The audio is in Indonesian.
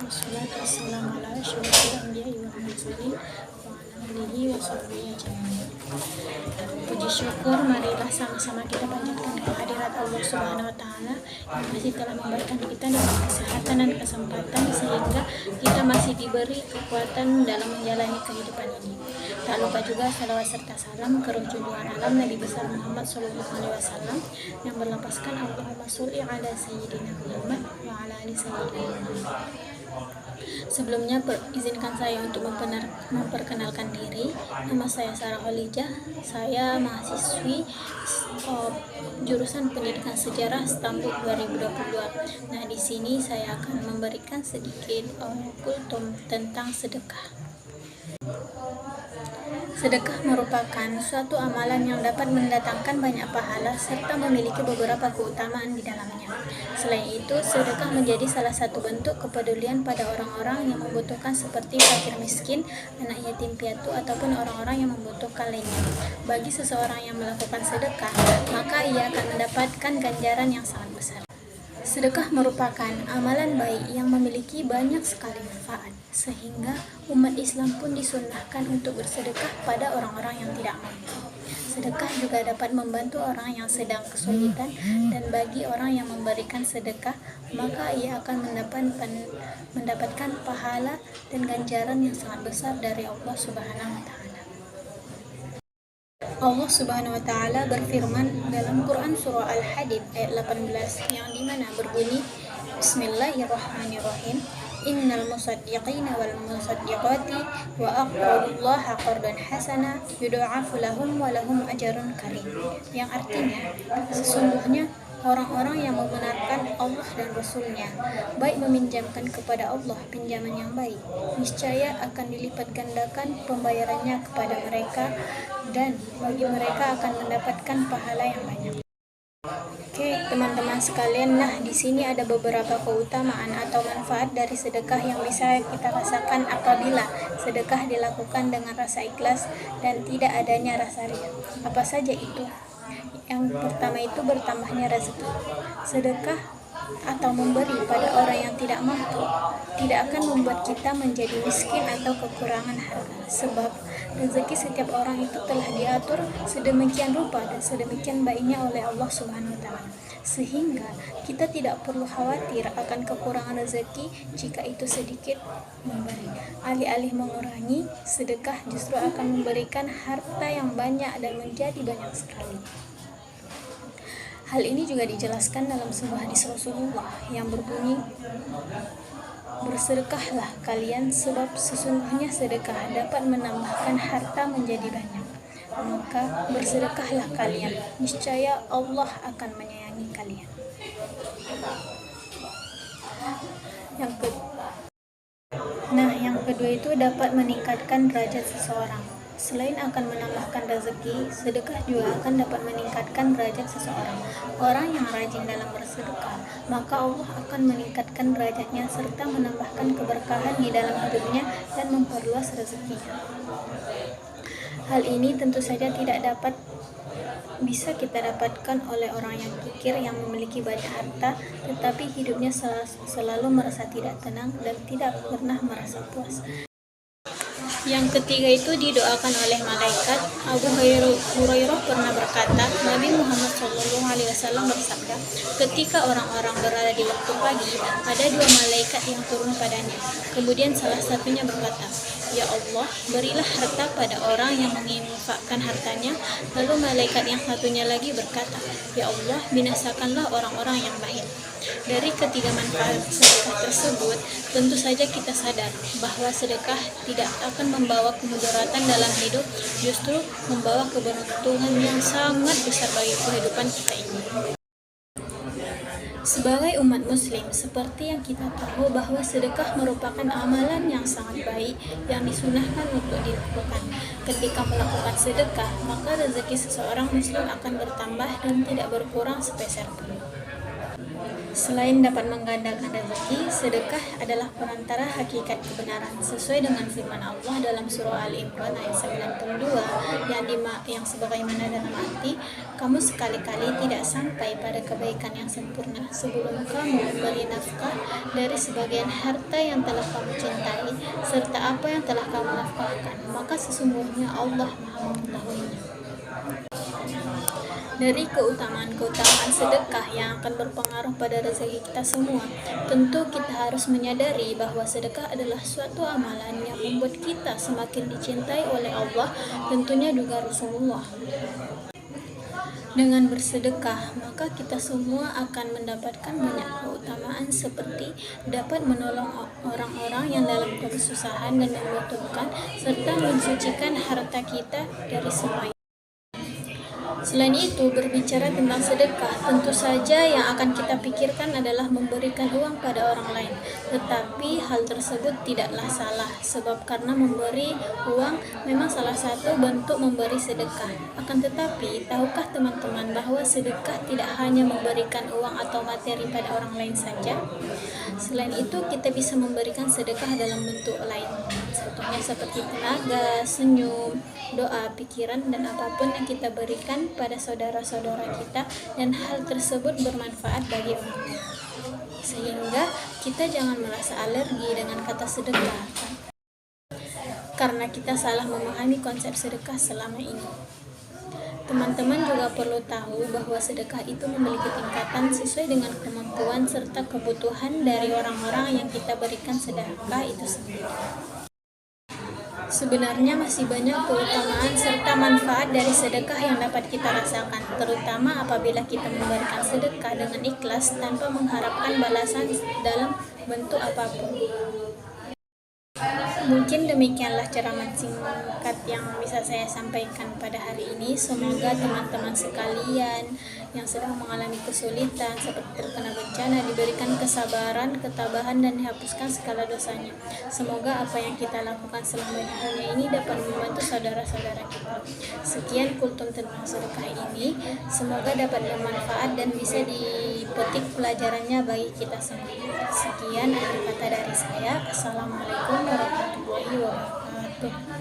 Wassalatu wassalamu ala asyrofil anbiya'i wal mursalin wa ala alihi wa sahbihi ajma'in. Puji syukur marilah sama-sama kita panjatkan kehadirat Allah Subhanahu wa taala yang masih telah memberikan kita dengan kesehatan dan kesempatan sehingga kita masih diberi kekuatan dalam menjalani kehidupan ini. Tak lupa juga salawat serta salam ke junjungan alam Nabi besar Muhammad sallallahu alaihi wasallam yang berlapaskan Allahumma sholli ala sayyidina Muhammad wa ala ali sayyidina Muhammad. Sebelumnya izinkan saya untuk memperkenalkan diri. Nama saya Sarah Holijah. Saya mahasiswi jurusan Pendidikan Sejarah Stambul 2022. Nah, di sini saya akan memberikan sedikit kultum tentang sedekah. Sedekah merupakan suatu amalan yang dapat mendatangkan banyak pahala serta memiliki beberapa keutamaan di dalamnya. Selain itu, sedekah menjadi salah satu bentuk kepedulian pada orang-orang yang membutuhkan seperti fakir miskin, anak yatim piatu, ataupun orang-orang yang membutuhkan lainnya. Bagi seseorang yang melakukan sedekah, maka ia akan mendapatkan ganjaran yang sangat besar. Sedekah merupakan amalan baik yang memiliki banyak sekali manfaat, sehingga umat Islam pun disunnahkan untuk bersedekah pada orang-orang yang tidak mampu. Sedekah juga dapat membantu orang yang sedang kesulitan, dan bagi orang yang memberikan sedekah, maka ia akan mendapatkan pahala dan ganjaran yang sangat besar dari Allah Subhanahu wa taala. Allah Subhanahu wa taala berfirman dalam Quran surah Al-Hadid ayat 18 yang dimana berbunyi, Bismillahirrahmanirrahim, Innal musaddiqina wal musaddiqati wa aqradullaha qardan hasana yudha'afu lahum wa lahum ajrun karim. Yang artinya, sesungguhnya orang-orang yang membenarkan Allah dan Rasul-Nya, baik meminjamkan kepada Allah pinjaman yang baik, niscaya akan dilipat gandakan pembayarannya kepada mereka, dan bagi mereka akan mendapatkan pahala yang banyak. Oke, teman-teman sekalian, nah di sini ada beberapa keutamaan atau manfaat dari sedekah yang bisa kita rasakan apabila sedekah dilakukan dengan rasa ikhlas dan tidak adanya rasa riya. Apa saja itu? Yang pertama itu bertambahnya rezeki. Sedekah atau memberi pada orang yang tidak mampu tidak akan membuat kita menjadi miskin atau kekurangan harta, sebab rezeki setiap orang itu telah diatur sedemikian rupa dan sedemikian baiknya oleh Allah Subhanahu wa taala, sehingga kita tidak perlu khawatir akan kekurangan rezeki jika itu sedikit memberi. Alih-alih mengurangi, sedekah justru akan memberikan harta yang banyak dan menjadi banyak sekali. Hal ini juga dijelaskan dalam sebuah hadis Rasulullah yang berbunyi, bersedekahlah kalian sebab sesungguhnya sedekah dapat menambahkan harta menjadi banyak. Maka bersedekahlah kalian, niscaya Allah akan menyayangi kalian. Yang kedua itu dapat meningkatkan derajat seseorang. Selain akan menambahkan rezeki, sedekah juga akan dapat meningkatkan derajat seseorang. Orang yang rajin dalam bersedekah, maka Allah akan meningkatkan derajatnya serta menambahkan keberkahan di dalam hidupnya dan memperluas rezekinya. Hal ini tentu saja tidak bisa kita dapatkan oleh orang yang kikir yang memiliki banyak harta, tetapi hidupnya selalu merasa tidak tenang dan tidak pernah merasa puas. Yang ketiga itu didoakan oleh malaikat. Abu Hurairah pernah berkata, Nabi Muhammad SAW bersabda, ketika orang-orang berada di waktu pagi, ada dua malaikat yang turun padanya. Kemudian salah satunya berkata, Ya Allah, berilah harta pada orang yang menginfakkan hartanya. Lalu malaikat yang satunya lagi berkata, Ya Allah, binasakanlah orang-orang yang bakhil. Dari ketiga manfaat sedekah tersebut, tentu saja kita sadar bahwa sedekah tidak akan membawa kemudaratan dalam hidup, justru membawa keberuntungan yang sangat besar bagi kehidupan kita ini. Sebagai umat muslim, seperti yang kita tahu bahwa sedekah merupakan amalan yang sangat baik yang disunahkan untuk dilakukan. Ketika melakukan sedekah, maka rezeki seseorang muslim akan bertambah dan tidak berkurang sepeser pun. Selain dapat menggandakan rezeki, sedekah adalah perantara hakikat kebenaran sesuai dengan firman Allah dalam surah Al-Imran ayat 92 yang sebagaimana dalam arti, kamu sekali-kali tidak sampai pada kebaikan yang sempurna sebelum kamu memberi nafkah dari sebagian harta yang telah kamu cintai serta apa yang telah kamu nafkahkan, maka sesungguhnya Allah Maha mengetahuinya. Dari keutamaan-keutamaan sedekah yang akan berpengaruh pada rezeki kita semua, tentu kita harus menyadari bahwa sedekah adalah suatu amalan yang membuat kita semakin dicintai oleh Allah, tentunya juga Rasulullah. Dengan bersedekah, maka kita semua akan mendapatkan banyak keutamaan seperti dapat menolong orang-orang yang dalam kesusahan dan membutuhkan, serta mensucikan harta kita dari semua. Selain itu, berbicara tentang sedekah, tentu saja yang akan kita pikirkan adalah memberikan uang pada orang lain. Tetapi hal tersebut tidaklah salah, sebab karena memberi uang memang salah satu bentuk memberi sedekah. Akan tetapi, tahukah teman-teman bahwa sedekah tidak hanya memberikan uang atau materi pada orang lain saja? Selain itu, kita bisa memberikan sedekah dalam bentuk lain. Contohnya seperti tenaga, senyum, doa, pikiran, dan apapun yang kita berikan pada saudara-saudara kita, dan hal tersebut bermanfaat bagi orang. Sehingga kita jangan merasa alergi dengan kata sedekah, karena kita salah memahami konsep sedekah selama ini. Teman-teman juga perlu tahu bahwa sedekah itu memiliki tingkatan sesuai dengan kemampuan serta kebutuhan dari orang-orang yang kita berikan sedekah itu sendiri. Sebenarnya masih banyak keutamaan serta manfaat dari sedekah yang dapat kita rasakan, terutama apabila kita memberikan sedekah dengan ikhlas tanpa mengharapkan balasan dalam bentuk apapun. Mungkin demikianlah ceramah singkat yang bisa saya sampaikan pada hari ini. Semoga teman-teman sekalian yang sedang mengalami kesulitan seperti terkena bencana diberikan kesabaran, ketabahan, dan dihapuskan segala dosanya. Semoga apa yang kita lakukan selama di dunia ini dapat membantu saudara-saudara kita. Sekian kultum tentang sedekah ini. Semoga dapat bermanfaat dan bisa dipetik pelajarannya bagi kita semua. Sekian akhir kata dari saya. Assalamualaikum warahmatullahi wabarakatuh.